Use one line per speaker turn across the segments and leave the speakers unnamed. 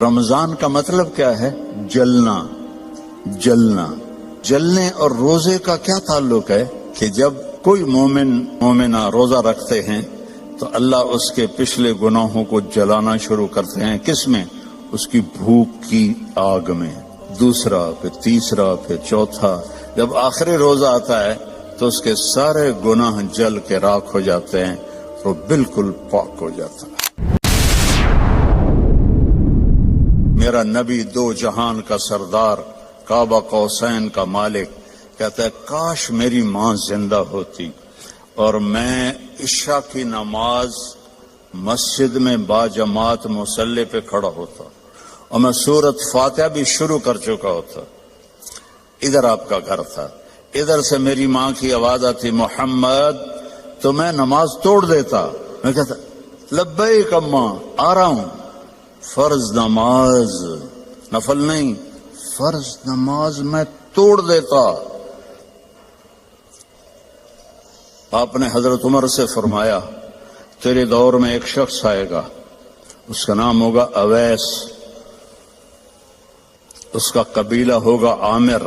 رمضان کا مطلب کیا ہے؟ جلنا، جلنا۔ جلنے اور روزے کا کیا تعلق ہے کہ جب کوئی مومنہ روزہ رکھتے ہیں تو اللہ اس کے پچھلے گناہوں کو جلانا شروع کرتے ہیں۔ کس میں؟ اس کی بھوک کی آگ میں۔ دوسرا، پھر تیسرا، پھر چوتھا۔ جب آخری روزہ آتا ہے تو اس کے سارے گناہ جل کے راکھ ہو جاتے ہیں، وہ بالکل پاک ہو جاتا ہے۔ میرا نبی دو جہان کا سردار، کعبہ قوسین کا مالک، کہتا ہے کاش میری ماں زندہ ہوتی اور میں عشاء کی نماز مسجد میں باجماعت مصلی پہ کھڑا ہوتا اور میں سورۃ فاتحہ بھی شروع کر چکا ہوتا۔ ادھر آپ کا گھر تھا، ادھر سے میری ماں کی آواز آتی محمد، تو میں نماز توڑ دیتا۔ میں کہتا لبیک اماں، آ رہا ہوں۔ فرض نماز، نفل نہیں، فرض نماز میں توڑ دیتا۔ آپ نے حضرت عمر سے فرمایا تیرے دور میں ایک شخص آئے گا، اس کا نام ہوگا اویس، اس کا قبیلہ ہوگا عامر،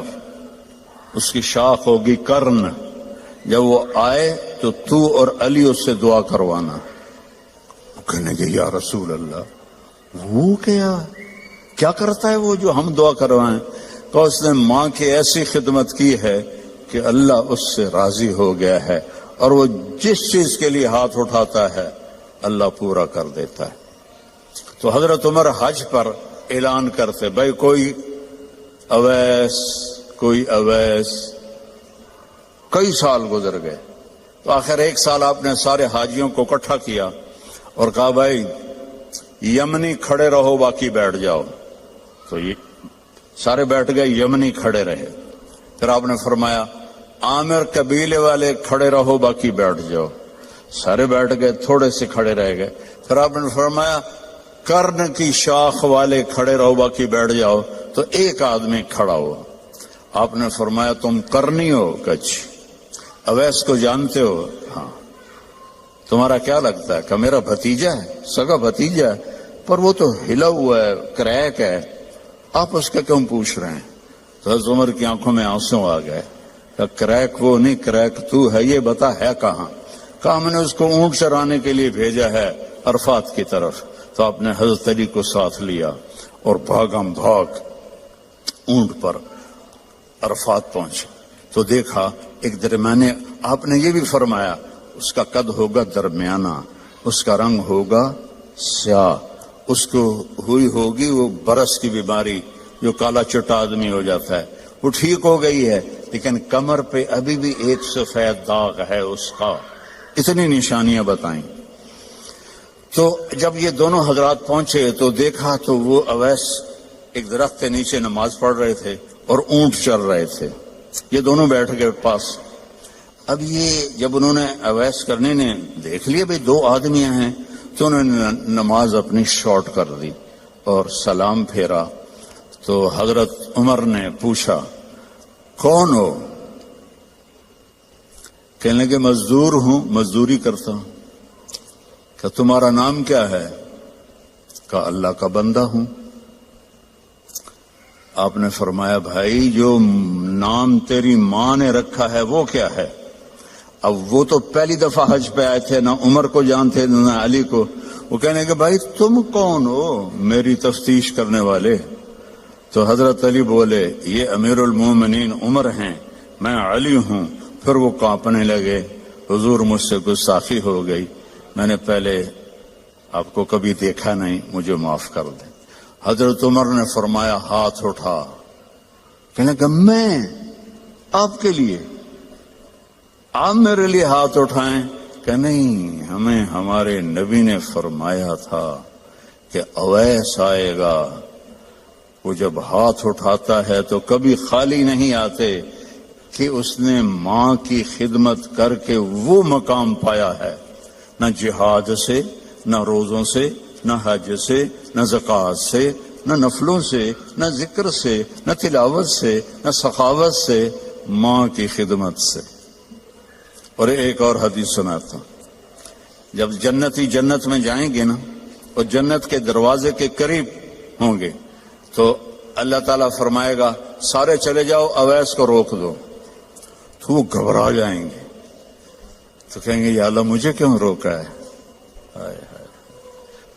اس کی شاخ ہوگی کرن۔ جب وہ آئے تو تو اور علی اس سے دعا کروانا۔ کہنے کہ یا رسول اللہ، وہ کیا کرتا ہے وہ جو ہم دعا کروائیں؟ تو اس نے ماں کی ایسی خدمت کی ہے کہ اللہ اس سے راضی ہو گیا ہے، اور وہ جس چیز کے لیے ہاتھ اٹھاتا ہے اللہ پورا کر دیتا ہے۔ تو حضرت عمر حج پر اعلان کرتے بھائی کوئی اویس، کوئی اویس۔ کئی سال گزر گئے تو آخر ایک سال آپ نے سارے حاجیوں کو اکٹھا کیا اور کہا بھائی یمنی کھڑے رہو باقی بیٹھ جاؤ۔ تو یہ سارے بیٹھ گئے، یمنی کھڑے رہے۔ پھر آپ نے فرمایا عامر قبیلے والے کھڑے رہو باقی بیٹھ جاؤ۔ سارے بیٹھ گئے، تھوڑے سے کھڑے رہ گئے۔ پھر آپ نے فرمایا کرن کی شاخ والے کھڑے رہو باقی بیٹھ جاؤ۔ تو ایک آدمی کھڑا ہوا۔ آپ نے فرمایا تم کرنی ہو؟ کچھ اویس کو جانتے ہو؟ ہاں۔ تمہارا کیا لگتا ہے؟ کہ میرا بھتیجا ہے، سگا بھتیجا ہے، پر وہ تو ہلا ہوا ہے، کریک ہے، آپ اس کا کیوں پوچھ رہے ہیں؟ تو حضرت عمر کی آنکھوں میں آنسو آ گئے۔ کہ کریک وہ نہیں، کریک تو ہے، یہ بتا ہے کہاں؟ کہا میں نے اس کو اونٹ چرانے کے لیے بھیجا ہے عرفات کی طرف۔ تو آپ نے حضرت علی کو ساتھ لیا اور بھاگم بھاگ اونٹ پر عرفات پہنچے تو دیکھا ایک درمیانے، آپ نے یہ بھی فرمایا اس کا قد ہوگا درمیانہ، اس کا رنگ ہوگا سیاہ، اس کو ہوئی ہوگی وہ برس کی بیماری جو کالا چٹا آدمی ہو جاتا ہے، وہ ٹھیک ہو گئی ہے، لیکن کمر پہ ابھی بھی ایک سفید داغ ہے اس کا۔ اتنی نشانیاں بتائیں۔ تو جب یہ دونوں حضرات پہنچے تو دیکھا تو وہ اویس ایک درخت کے نیچے نماز پڑھ رہے تھے اور اونٹ چر رہے تھے۔ یہ دونوں بیٹھ گئے پاس۔ اب یہ جب انہوں نے اویس کرنے نے دیکھ لیا بھئی دو آدمیاں ہیں، تو انہوں نے نماز اپنی شارٹ کر دی اور سلام پھیرا۔ تو حضرت عمر نے پوچھا کون ہو؟ کہنے لگے مزدور ہوں، مزدوری کرتا ہوں۔ کہ تمہارا نام کیا ہے؟ کہا اللہ کا بندہ ہوں۔ آپ نے فرمایا بھائی جو نام تیری ماں نے رکھا ہے وہ کیا ہے؟ اب وہ تو پہلی دفعہ حج پہ آئے تھے، نہ عمر کو جانتے نہ علی کو۔ وہ کہنے کہ بھائی تم کون ہو میری تفتیش کرنے والے؟ تو حضرت علی بولے یہ امیر المومنین عمر ہیں، میں علی ہوں۔ پھر وہ کانپنے لگے، حضور مجھ سے گستاخی ہو گئی، میں نے پہلے آپ کو کبھی دیکھا نہیں، مجھے معاف کر دیں۔ حضرت عمر نے فرمایا ہاتھ اٹھا۔ کہنے کہ میں آپ کے لیے، آپ میرے لیے ہاتھ اٹھائیں؟ کہ نہیں، ہمیں ہمارے نبی نے فرمایا تھا کہ اویس آئے گا، وہ جب ہاتھ اٹھاتا ہے تو کبھی خالی نہیں آتے کہ اس نے ماں کی خدمت کر کے وہ مقام پایا ہے، نہ جہاد سے، نہ روزوں سے، نہ حج سے، نہ زکوٰۃ سے، نہ نفلوں سے، نہ ذکر سے، نہ تلاوت سے، نہ سخاوت سے، ماں کی خدمت سے۔ اور ایک اور حدیث سناتا ہوں، جب جنتی جنت میں جائیں گے نا، اور جنت کے دروازے کے قریب ہوں گے تو اللہ تعالیٰ فرمائے گا سارے چلے جاؤ، اویس کو روک دو، تو وہ گھبرا جائیں گے، تو کہیں گے یا اللہ مجھے کیوں روکا ہے؟ ہائے ہائے،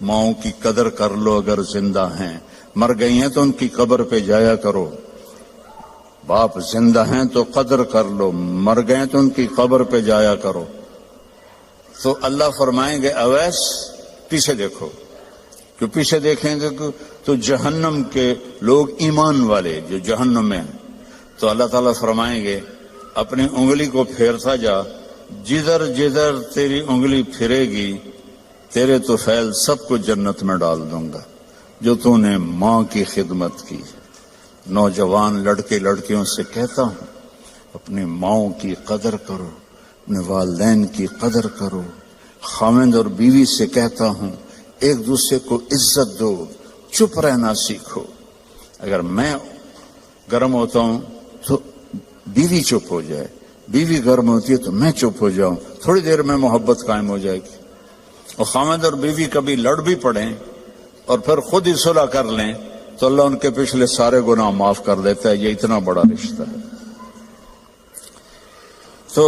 ماؤں کی قدر کر لو اگر زندہ ہیں، مر گئی ہیں تو ان کی قبر پہ جایا کرو، باپ زندہ ہیں تو قدر کر لو، مر گئے تو ان کی قبر پہ جایا کرو۔ تو اللہ فرمائیں گے اویس پیچھے دیکھو، جو پیچھے دیکھیں گے تو جہنم کے لوگ ایمان والے جو جہنم میں ہیں، تو اللہ تعالیٰ فرمائیں گے اپنی انگلی کو پھیرتا جا، جدھر جدھر تیری انگلی پھرے گی تیرے تو فیل سب کو جنت میں ڈال دوں گا جو تو نے ماں کی خدمت کی۔ نوجوان لڑکے لڑکیوں سے کہتا ہوں اپنی ماؤں کی قدر کرو، اپنے والدین کی قدر کرو۔ خاوند اور بیوی سے کہتا ہوں ایک دوسرے کو عزت دو، چپ رہنا سیکھو۔ اگر میں گرم ہوتا ہوں تو بیوی چپ ہو جائے، بیوی گرم ہوتی ہے تو میں چپ ہو جاؤں، تھوڑی دیر میں محبت قائم ہو جائے گی۔ اور خاوند اور بیوی کبھی لڑ بھی پڑیں اور پھر خود ہی صلح کر لیں تو اللہ ان کے پچھلے سارے گناہ معاف کر دیتا ہے۔ یہ اتنا بڑا رشتہ ہے۔ تو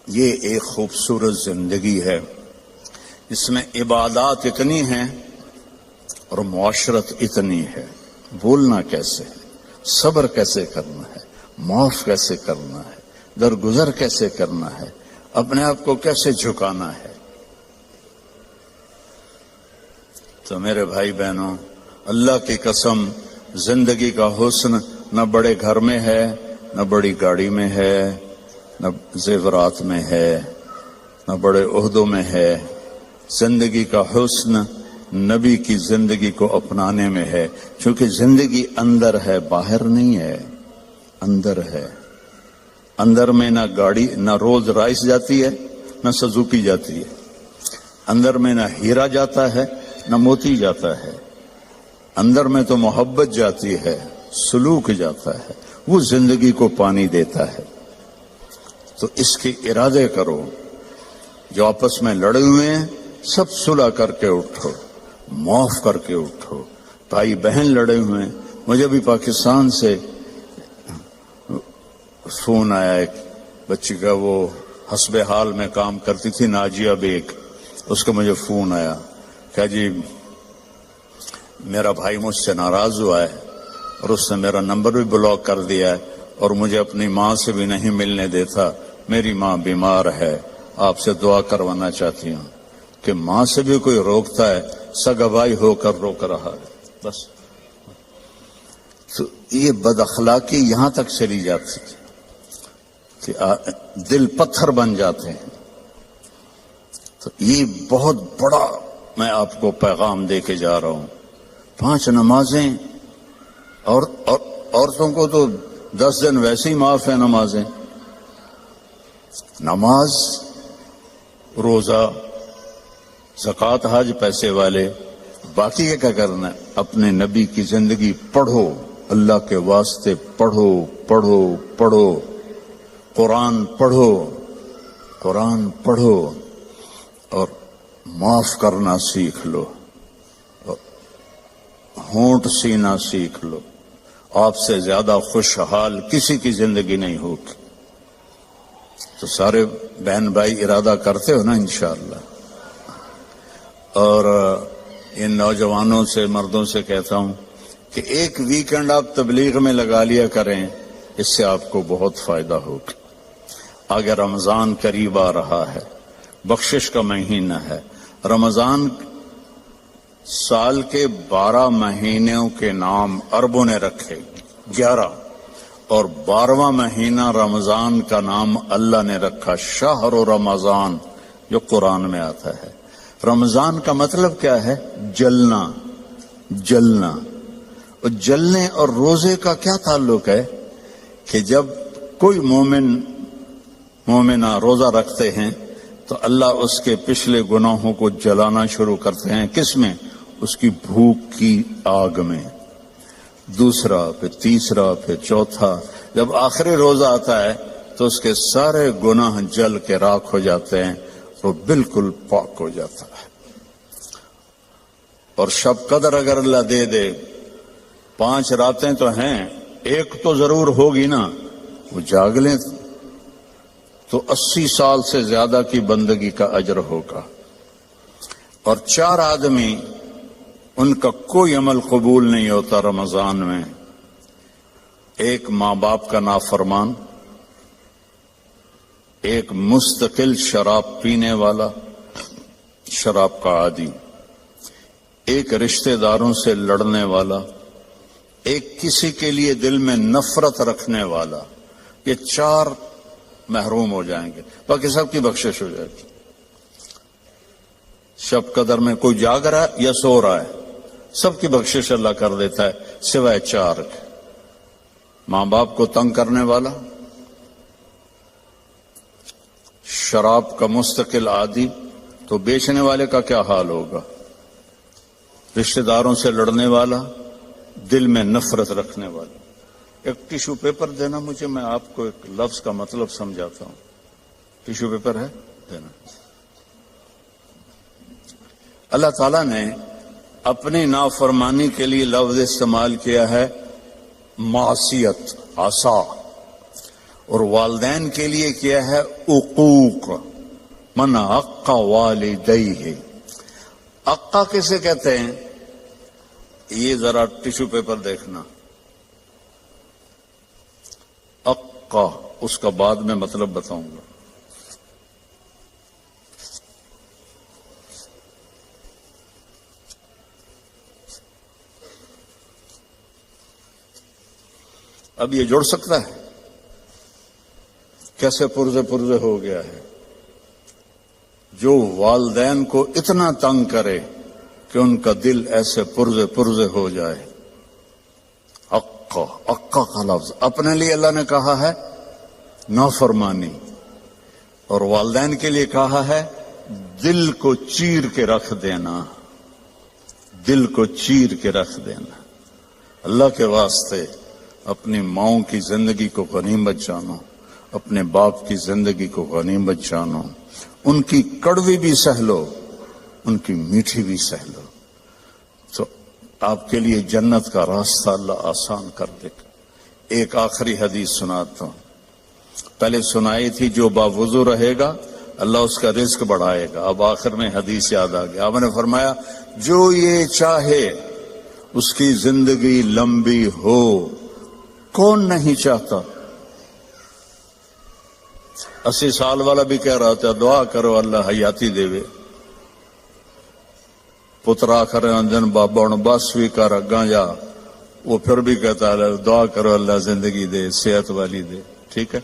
یہ ایک خوبصورت زندگی ہے جس میں عبادات اتنی ہیں اور معاشرت اتنی ہے۔ بولنا کیسے ہے، صبر کیسے کرنا ہے، معاف کیسے کرنا ہے، درگزر کیسے کرنا ہے، اپنے آپ کو کیسے جھکانا ہے۔ تو میرے بھائی بہنوں، اللہ کی قسم زندگی کا حسن نہ بڑے گھر میں ہے، نہ بڑی گاڑی میں ہے، نہ زیورات میں ہے، نہ بڑے عہدوں میں ہے۔ زندگی کا حسن نبی کی زندگی کو اپنانے میں ہے، چونکہ زندگی اندر ہے، باہر نہیں ہے، اندر ہے۔ اندر میں نہ گاڑی، نہ رولز رائس جاتی ہے، نہ سزوکی جاتی ہے۔ اندر میں نہ ہیرا جاتا ہے، نہ موتی جاتا ہے۔ اندر میں تو محبت جاتی ہے، سلوک جاتا ہے، وہ زندگی کو پانی دیتا ہے۔ تو اس کے ارادے کرو۔ جو آپس میں لڑے ہوئے ہیں سب صلح کر کے اٹھو، معاف کر کے اٹھو۔ بھائی بہن لڑے ہوئے ہیں، مجھے بھی پاکستان سے فون آیا ایک بچی کا، وہ حسب حال میں کام کرتی تھی، ناجیہ بیگ، اس کا مجھے فون آیا کہ جی میرا بھائی مجھ سے ناراض ہوا ہے اور اس نے میرا نمبر بھی بلاک کر دیا ہے اور مجھے اپنی ماں سے بھی نہیں ملنے دیتا، میری ماں بیمار ہے، آپ سے دعا کروانا چاہتی ہوں۔ کہ ماں سے بھی کوئی روکتا ہے، سگا بھائی ہو کر روک رہا ہے۔ بس تو یہ بد اخلاقی یہاں تک چلی جاتی کہ دل پتھر بن جاتے ہیں۔ تو یہ بہت بڑا میں آپ کو پیغام دے کے جا رہا ہوں۔ 5 نمازیں، اور عورتوں کو تو 10 دن ویسے ہی معاف ہے نمازیں، نماز، روزہ، زکوٰۃ، حج، پیسے والے۔ باقی یہ کیا کرنا ہے؟ اپنے نبی کی زندگی پڑھو، اللہ کے واسطے پڑھو پڑھو پڑھو، قرآن پڑھو، قرآن پڑھو، اور معاف کرنا سیکھ لو، ہونٹ سینا سیکھ لو۔ آپ سے زیادہ خوشحال کسی کی زندگی نہیں ہوگی۔ تو سارے بہن بھائی ارادہ کرتے ہو نا انشاءاللہ۔ اور ان نوجوانوں سے، مردوں سے کہتا ہوں کہ ایک ویکنڈ آپ تبلیغ میں لگا لیا کریں، اس سے آپ کو بہت فائدہ ہوگا۔ آگے رمضان قریب آ رہا ہے، بخشش کا مہینہ ہے۔ رمضان سال کے 12 مہینوں کے نام عربوں نے رکھے، 11، اور 12واں مہینہ رمضان کا نام اللہ نے رکھا شہر رمضان، جو قرآن میں آتا ہے۔ رمضان کا مطلب کیا ہے؟ جلنا، جلنا۔ اور جلنے اور روزے کا کیا تعلق ہے؟ کہ جب کوئی مومنہ روزہ رکھتے ہیں تو اللہ اس کے پچھلے گناہوں کو جلانا شروع کرتے ہیں۔ کس میں؟ اس کی بھوک کی آگ میں۔ دوسرا، پھر تیسرا، پھر چوتھا، جب آخری روزہ آتا ہے تو اس کے سارے گناہ جل کے راکھ ہو جاتے ہیں، وہ بالکل پاک ہو جاتا ہے۔ اور شب قدر اگر اللہ دے دے 5 راتیں تو ہیں، ایک تو ضرور ہوگی نا، وہ جاگ لیں تو 80 سال سے زیادہ کی بندگی کا اجر ہوگا۔ اور 4 آدمی ان کا کوئی عمل قبول نہیں ہوتا رمضان میں، ایک ماں باپ کا نافرمان، ایک مستقل شراب پینے والا، شراب کا عادی، ایک رشتہ داروں سے لڑنے والا، ایک کسی کے لیے دل میں نفرت رکھنے والا۔ یہ 4 محروم ہو جائیں گے، باقی سب کی بخشش ہو جائے گی۔ شب قدر میں کوئی جاگ رہا ہے یا سو رہا ہے، سب کی بخشش اللہ کر دیتا ہے سوائے 4 کے۔ ماں باپ کو تنگ کرنے والا، شراب کا مستقل عادی، تو بیچنے والے کا کیا حال ہوگا، رشتہ داروں سے لڑنے والا، دل میں نفرت رکھنے والا۔ ایک ٹیشو پیپر دینا مجھے، میں آپ کو ایک لفظ کا مطلب سمجھاتا ہوں۔ ٹیشو پیپر ہے دینا۔ اللہ تعالیٰ نے اپنی نافرمانی کے لیے لفظ استعمال کیا ہے معصیت، عصا، اور والدین کے لیے کیا ہے عقوق، من عق والدیہ۔ عقا کسے کہتے ہیں؟ یہ ذرا ٹیشو پیپر دیکھنا، عقا، اس کا بعد میں مطلب بتاؤں گا۔ اب یہ جڑ سکتا ہے؟ کیسے پرزے پرزے ہو گیا ہے۔ جو والدین کو اتنا تنگ کرے کہ ان کا دل ایسے پرزے پرزے ہو جائے۔ عقا، عقا کا لفظ اپنے لیے اللہ نے کہا ہے نافرمانی، اور والدین کے لیے کہا ہے دل کو چیر کے رکھ دینا، دل کو چیر کے رکھ دینا۔ اللہ کے واسطے اپنی ماؤں کی زندگی کو غنیمت جانو، اپنے باپ کی زندگی کو غنیمت جانو، ان کی کڑوی بھی سہ لو، ان کی میٹھی بھی سہ لو، تو آپ کے لیے جنت کا راستہ اللہ آسان کر دے گا۔ ایک آخری حدیث سناتا ہوں، پہلے سنائی تھی، جو باوضو رہے گا اللہ اس کا رزق بڑھائے گا۔ اب آخر میں حدیث یاد آ گیا، آپ نے فرمایا جو یہ چاہے اس کی زندگی لمبی ہو۔ کون نہیں چاہتا؟ 80 سال والا بھی کہہ رہا تھا دعا کرو اللہ حیاتی دے وے، پترا کرے انجن بابا ہوں بس بھی کر اگاں جا، وہ پھر بھی کہتا ہے دعا کرو اللہ زندگی دے، صحت والی دے۔ ٹھیک ہے،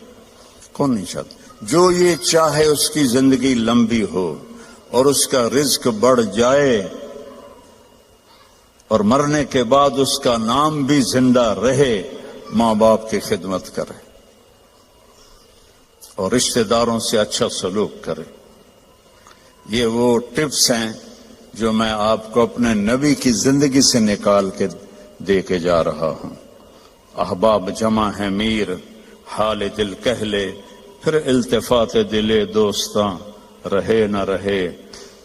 کون نہیں چاہتا؟ جو یہ چاہے اس کی زندگی لمبی ہو اور اس کا رزق بڑھ جائے اور مرنے کے بعد اس کا نام بھی زندہ رہے، ماں باپ کی خدمت کرے اور رشتہ داروں سے اچھا سلوک کرے۔ یہ وہ ٹپس ہیں جو میں آپ کو اپنے نبی کی زندگی سے نکال کے دے کے جا رہا ہوں۔ احباب جمع ہے میر، حال دل کہہ لے، پھر التفات دلے دوستاں رہے نہ رہے۔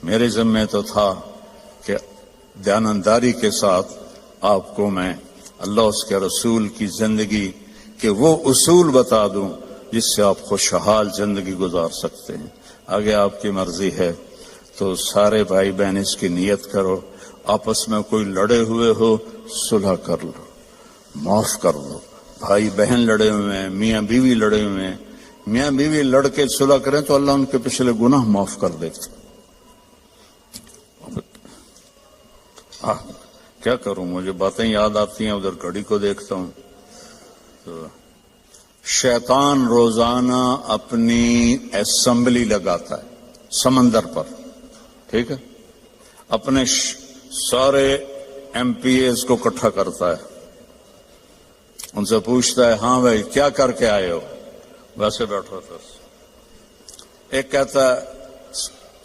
میرے ذمہ تو تھا کہ دیانتداری کے ساتھ آپ کو میں اللہ اس کے رسول کی زندگی کے وہ اصول بتا دوں جس سے آپ خوشحال زندگی گزار سکتے ہیں۔ آگے آپ کی مرضی ہے تو سارے بھائی بہن اس کی نیت کرو، آپس میں کوئی لڑے ہوئے ہو صلح کر لو، معاف کر دو۔ بھائی بہن لڑے ہوئے ہیں، میاں بیوی لڑے ہوئے ہیں، میاں بیوی لڑ کے صلح کریں تو اللہ ان کے پچھلے گناہ معاف کر دیتا۔ کیا کروں، مجھے باتیں یاد آتی ہیں، ادھر گھڑی کو دیکھتا ہوں تو شیطان روزانہ اپنی اسمبلی لگاتا ہے سمندر پر، ٹھیک ہے، اپنے سارے ایم پی ایز کو اکٹھا کرتا ہے، ان سے پوچھتا ہے ہاں بھائی کیا کر کے آئے ہو؟ ویسے بیٹھا تھا، ایک کہتا ہے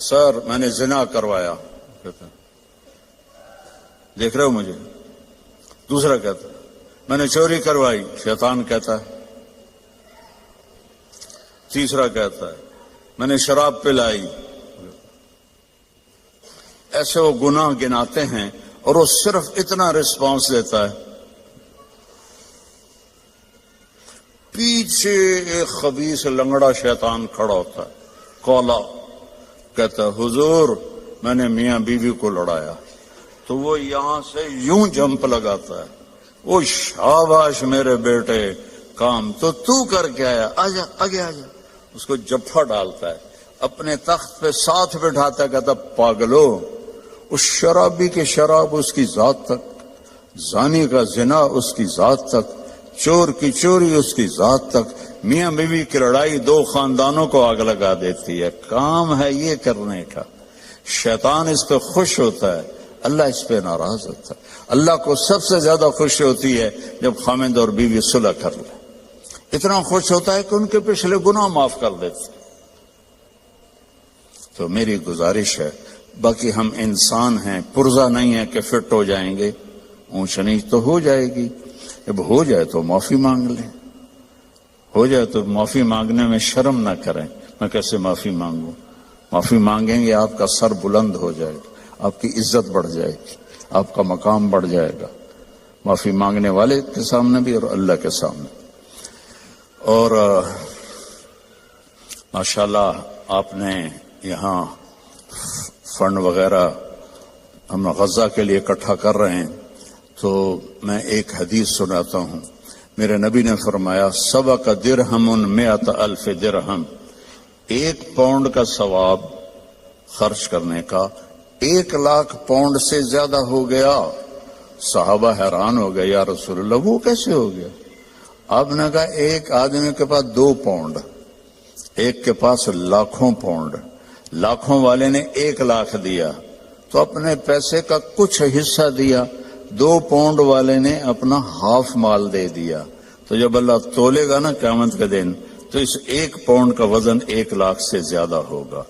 سر میں نے زنا کروایا، کہتا ہے دیکھ رہے ہو مجھے؟ دوسرا کہتا ہے میں نے چوری کروائی، شیطان کہتا ہے۔ تیسرا کہتا ہے میں نے شراب پلائی۔ ایسے وہ گناہ گناتے ہیں اور وہ صرف اتنا رسپانس دیتا ہے. پیچھے ایک خبیث لنگڑا شیطان کھڑا ہوتا ہے کولا، کہتا ہے حضور میں نے میاں بیوی کو لڑایا. تو وہ یہاں سے یوں جمپ لگاتا ہے، وہ شاباش میرے بیٹے کام تو کر کے آیا، آجا آگے آجا. اس کو جفا ڈالتا ہے، اپنے تخت پہ ساتھ بٹھاتا ہے، کہتا پاگلو، اس شرابی کے شراب اس کی ذات تک، زانی کا زنا اس کی ذات تک، چور کی چوری اس کی ذات تک. میاں بیوی کی لڑائی دو خاندانوں کو آگ لگا دیتی ہے. کام ہے یہ کرنے کا. شیطان اس پہ خوش ہوتا ہے، اللہ اس پہ ناراض ہوتا ہے. اللہ کو سب سے زیادہ خوش ہوتی ہے جب خامند اور بیوی صلح کر لے. اتنا خوش ہوتا ہے کہ ان کے پچھلے گناہ معاف کر دیتے. تو میری گزارش ہے، باقی ہم انسان ہیں، پرزہ نہیں ہے کہ فٹ ہو جائیں گے. اونچ نیچ تو ہو جائے گی، جب ہو جائے تو معافی مانگ لیں. ہو جائے تو معافی مانگنے میں شرم نہ کریں. میں کیسے معافی مانگوں؟ معافی مانگیں گے آپ کا سر بلند ہو جائے گا، آپ کی عزت بڑھ جائے گی، آپ کا مقام بڑھ جائے گا، معافی مانگنے والے کے سامنے بھی اور اللہ کے سامنے. اور ماشاءاللہ آپ نے یہاں فنڈ وغیرہ ہم غزہ کے لیے اکٹھا کر رہے ہیں. تو میں ایک حدیث سناتا ہوں. میرے نبی نے فرمایا سبق درہم 100,000 درہم، 1 پاؤنڈ کا ثواب خرچ کرنے کا 1,00,000 پاؤنڈ سے زیادہ ہو گیا. صحابہ حیران ہو گئے، یا رسول اللہ وہ کیسے ہو گیا؟ آپ نے کہا ایک آدمی کے پاس 2 پاؤنڈ، ایک کے پاس لاکھوں پاؤنڈ. لاکھوں والے نے 1,00,000 دیا تو اپنے پیسے کا کچھ حصہ دیا، 2 پاؤنڈ والے نے اپنا ہاف مال دے دیا. تو جب اللہ تولے گا نا قیامت کے دن تو اس 1 پاؤنڈ کا وزن 1,00,000 سے زیادہ ہوگا.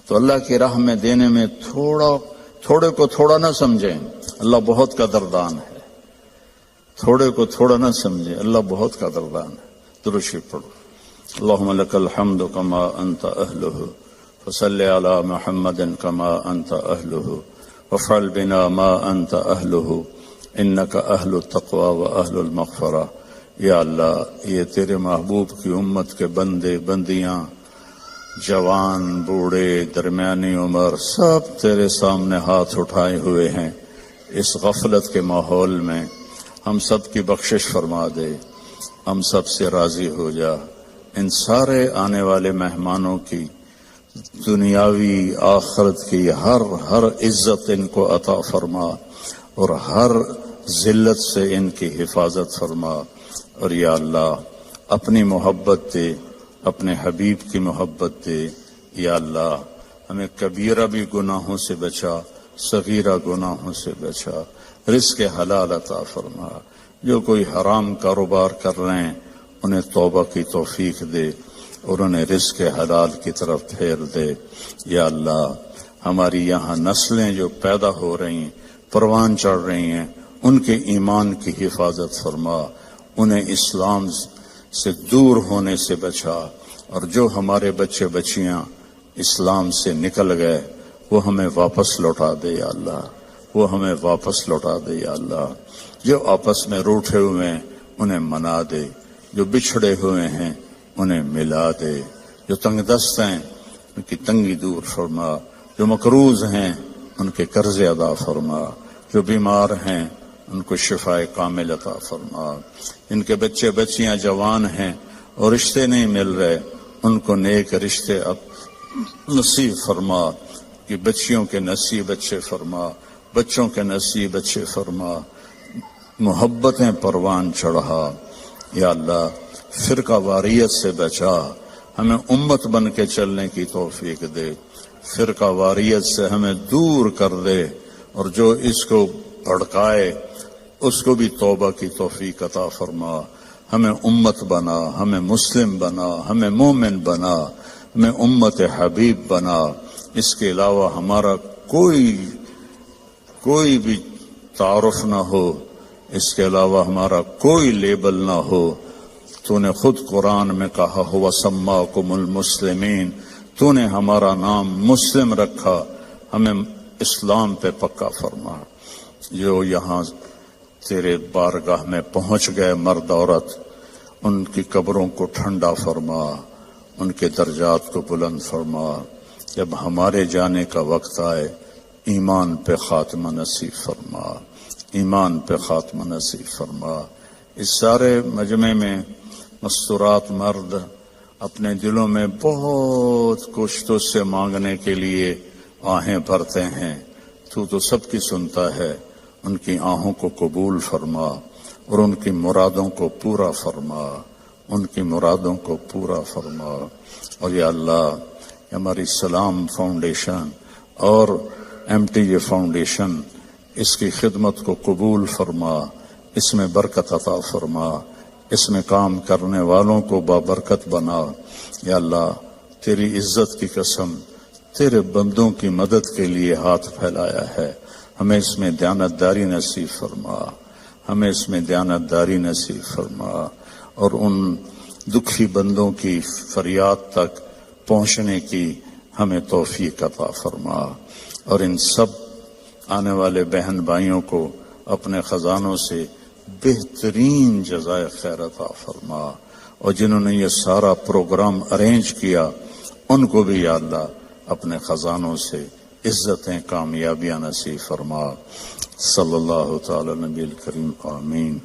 تو اللہ کی راہ میں دینے میں تھوڑے کو تھوڑا نہ سمجھیں، اللہ بہت قدردان ہے. تھوڑے کو تھوڑا نہ سمجھیں، اللہ بہت قدردان ہے. درود شریف پڑھو. اللہم لک الحمد کما انت اہلہ فصل علی محمد کما انت اہلہ وفعل بنا ما انت اہلہ انک اہل التقوی و اہل المغفرہ. یا اللہ یہ تیرے محبوب کی امت کے بندے بندیاں، جوان بوڑھے درمیانی عمر، سب تیرے سامنے ہاتھ اٹھائے ہوئے ہیں. اس غفلت کے ماحول میں ہم سب کی بخشش فرما دے، ہم سب سے راضی ہو جا. ان سارے آنے والے مہمانوں کی دنیاوی آخرت کی ہر عزت ان کو عطا فرما اور ہر ذلت سے ان کی حفاظت فرما. اور یا اللہ اپنی محبت دے، اپنے حبیب کی محبت دے. یا اللہ ہمیں کبیرہ بھی گناہوں سے بچا، صغیرہ گناہوں سے بچا. رزق حلال عطا فرما. جو کوئی حرام کاروبار کر رہے ہیں انہیں توبہ کی توفیق دے اور انہیں رزق حلال کی طرف پھیر دے. یا اللہ ہماری یہاں نسلیں جو پیدا ہو رہی ہیں، پروان چڑھ رہی ہیں، ان کے ایمان کی حفاظت فرما، انہیں اسلام سے دور ہونے سے بچا. اور جو ہمارے بچے بچیاں اسلام سے نکل گئے وہ ہمیں واپس لوٹا دے. یا اللہ وہ ہمیں واپس لوٹا دے. یا اللہ جو آپس میں روٹھے ہوئے ہیں انہیں منا دے، جو بچھڑے ہوئے ہیں انہیں ملا دے، جو تنگ دست ہیں ان کی تنگی دور فرما، جو مقروض ہیں ان کے قرض ادا فرما، جو بیمار ہیں ان کو شفائے کامل عطا فرما. ان کے بچے بچیاں جوان ہیں اور رشتے نہیں مل رہے، ان کو نیک رشتے اب نصیب فرما. کہ بچیوں کے نصیب اچھے فرما، بچوں کے نصیب اچھے فرما، محبتیں پروان چڑھا. یا اللہ فرقہ واریت سے بچا، ہمیں امت بن کے چلنے کی توفیق دے. فرقہ واریت سے ہمیں دور کر دے اور جو اس کو بھڑکائے اس کو بھی توبہ کی توفیق عطا فرما. ہمیں امت بنا، ہمیں مسلم بنا، ہمیں مومن بنا، ہمیں امت حبیب بنا. اس کے علاوہ ہمارا کوئی بھی تعارف نہ ہو، اس کے علاوہ ہمارا کوئی لیبل نہ ہو. تو نے خود قرآن میں کہا ہوا سماکم المسلمین، تو نے ہمارا نام مسلم رکھا، ہمیں اسلام پہ پکا فرما، جو یہاں تیرے بارگاہ میں پہنچ گئے مرد عورت، ان کی قبروں کو ٹھنڈا فرما، ان کے درجات کو بلند فرما، جب ہمارے جانے کا وقت آئے ایمان پہ خاتمہ نصیب فرما، ایمان پہ خاتمہ نصیب فرما۔ اس سارے مجمع میں مستورات مرد اپنے دلوں میں بہت کچھ تو سے مانگنے کے لیے آہیں بھرتے ہیں، تو سب کی سنتا ہے، ان کی آہوں کو قبول فرما اور ان کی مرادوں کو پورا فرما، ان کی مرادوں کو پورا فرما۔ اور یا اللہ ہماری سلام فاؤنڈیشن اور MTJ فاؤنڈیشن، اس کی خدمت کو قبول فرما، اس میں برکت عطا فرما، اس میں کام کرنے والوں کو بابرکت بنا۔ یا اللہ تیری عزت کی قسم، تیرے بندوں کی مدد کے لیے ہاتھ پھیلایا ہے، ہمیں اس میں دیانتداری نصیب فرما، ہمیں اس میں دیانتداری نصیب فرما، اور ان دکھی بندوں کی فریاد تک پہنچنے کی ہمیں توفیق عطا فرما، اور ان سب آنے والے بہن بھائیوں کو اپنے خزانوں سے بہترین جزائے خیر عطا فرما، اور جنہوں نے یہ سارا پروگرام ارینج کیا ان کو بھی یا اللہ اپنے خزانوں سے عزتیں کامیابیاں نصیب فرما۔ صلی اللہ تعالی نبی الکریم، آمین۔